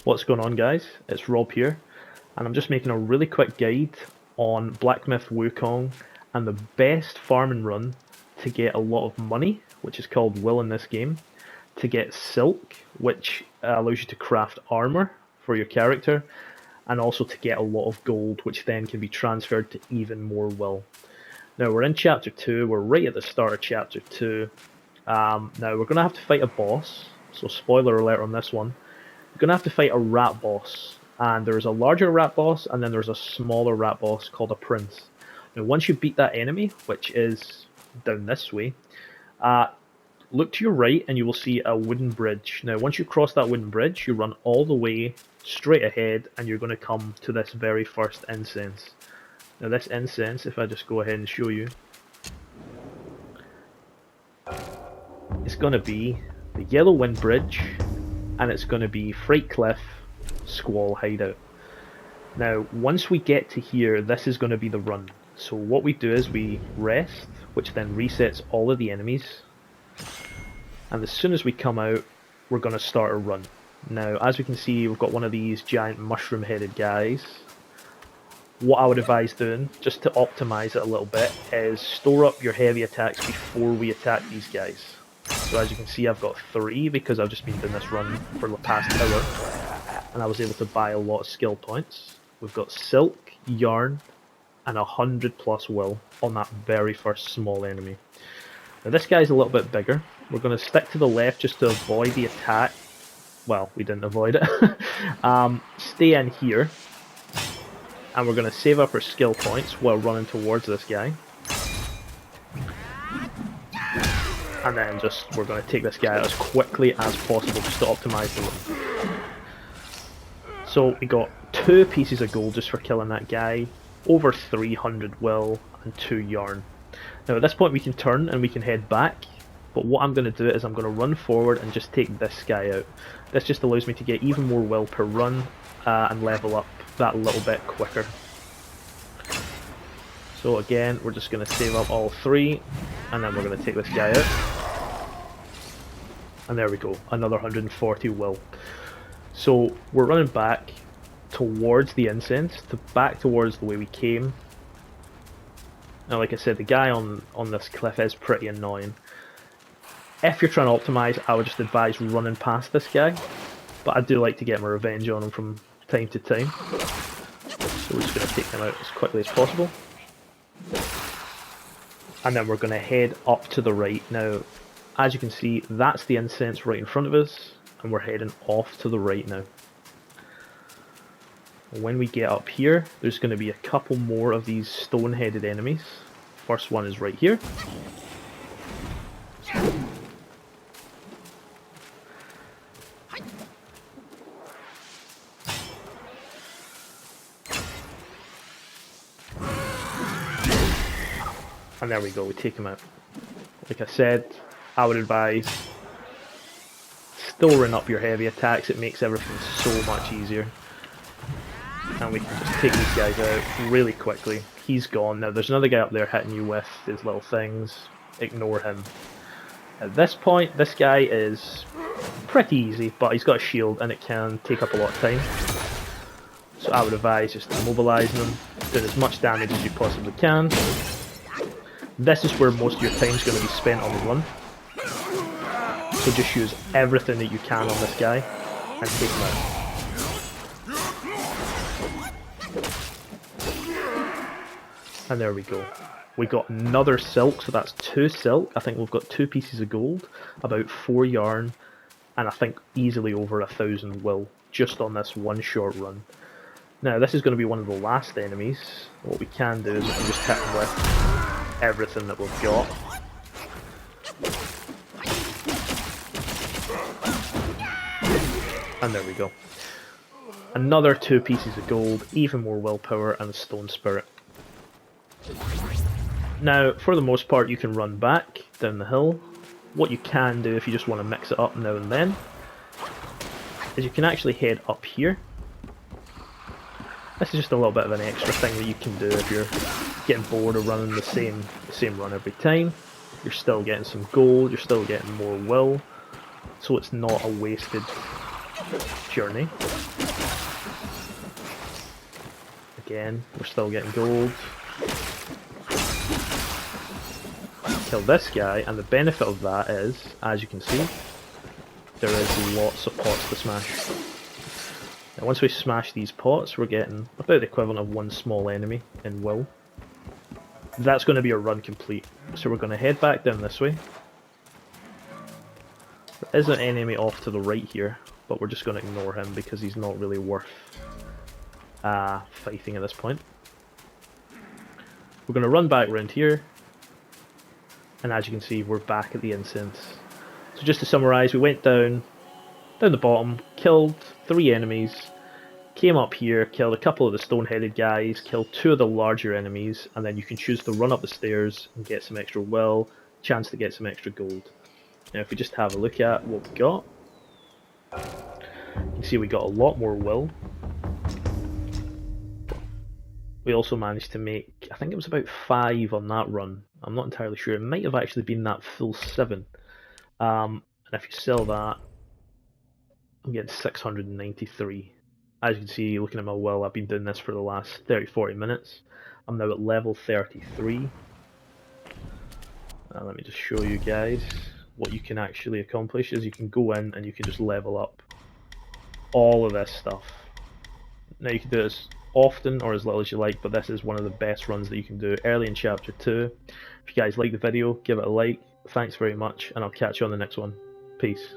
What's going on, guys? It's Rob here, and I'm just making a really quick guide on Black Myth Wukong and the best farming run to get a lot of money, which is called will in this game, to get silk, which allows you to craft armor for your character, and also to get a lot of gold, which then can be transferred to even more will. Now we're in chapter 2, we're right at the start of chapter 2. Now we're going to have to fight a boss, so spoiler alert on this one. You're going to have to fight a rat boss, and there's a larger rat boss and then there's a smaller rat boss called a prince. Now once you beat that enemy, which is down this way, look to your right and you will see a wooden bridge. Now once you cross that wooden bridge, you run all the way straight ahead and you're going to come to this very first incense. Now this incense, if I just go ahead and show you, it's going to be the Yellow Wind Bridge, and it's going to be Fright Cliff Squall Hideout. Now once we get to here, this is going to be the run. So what we do is we rest, which then resets all of the enemies, and as soon as we come out, we're going to start a run. Now as we can see, we've got one of these giant mushroom headed guys. What I would advise doing, just to optimise it a little bit, is store up your heavy attacks before we attack these guys. So as you can see, I've got 3 because I've just been doing this run for the past hour, and I was able to buy a lot of skill points. We've got silk, yarn, and 100+ will on that very first small enemy. Now this guy's a little bit bigger. We're going to stick to the left just to avoid the attack. Well, we didn't avoid it. Stay in here, and we're going to save up our skill points while running towards this guy. And then we're going to take this guy out as quickly as possible just to optimise the run. So we got 2 pieces of gold just for killing that guy, over 300 will, and 2 yarn. Now at this point we can turn and we can head back, but what I'm going to do is I'm going to run forward and just take this guy out. This just allows me to get even more will per run and level up that little bit quicker. So again, we're just going to save up all 3, and then we're going to take this guy out. And there we go, another 140 will. So we're running back towards the incense, back towards the way we came. Now like I said, the guy on this cliff is pretty annoying. If you're trying to optimise, I would just advise running past this guy. But I do like to get my revenge on him from time to time. So we're just going to take him out as quickly as possible. And then we're going to head up to the right. Now, as you can see, that's the incense right in front of us, and we're heading off to the right now. When we get up here, there's going to be a couple more of these stone-headed enemies. First one is right here. And there we go, we take him out. Like I said, I would advise still run up your heavy attacks, it makes everything so much easier. And we can just take these guys out really quickly. He's gone. Now there's another guy up there hitting you with his little things. Ignore him. At this point, this guy is pretty easy, but he's got a shield and it can take up a lot of time. So I would advise just immobilising him, doing as much damage as you possibly can. This is where most of your time is going to be spent on the run. So just use everything that you can on this guy and take him out. And there we go. We got another silk, so that's 2 silk. I think we've got 2 pieces of gold, about 4 yarn, and I think easily over 1,000 will, just on this one short run. Now this is going to be one of the last enemies. What we can do is we can just hit him with everything that we've got. And there we go. Another 2 pieces of gold, even more willpower, and a stone spirit. Now, for the most part, you can run back down the hill. What you can do if you just want to mix it up now and then is you can actually head up here. This is just a little bit of an extra thing that you can do if you're getting bored of running the same run every time. You're still getting some gold, you're still getting more will, so it's not a wasted journey. Again, we're still getting gold. Kill this guy, and the benefit of that is, as you can see, there is lots of pots to smash. Now once we smash these pots, we're getting about the equivalent of one small enemy in will. That's going to be a run complete. So we're going to head back down this way. There is an enemy off to the right here, but we're just going to ignore him because he's not really worth fighting at this point. We're going to run back around here, and as you can see, we're back at the incense. So just to summarise, we went down the bottom, killed 3 enemies, came up here, killed a couple of the stone-headed guys, killed 2 of the larger enemies, and then you can choose to run up the stairs and get some extra will, chance to get some extra gold. Now if we just have a look at what we got, you can see we got a lot more will. We also managed to make, I think it was about 5 on that run. I'm not entirely sure. It might have actually been that full 7. And if you sell that, I'm getting 693. As you can see, looking at my will, I've been doing this for the last 30-40 minutes. I'm now at level 33. Let me just show you guys what you can actually accomplish. Is you can go in and you can just level up all of this stuff. Now you can do this often or as little as you like, but this is one of the best runs that you can do early in chapter 2. If you guys like the video, give it a like. Thanks very much, and I'll catch you on the next one. Peace.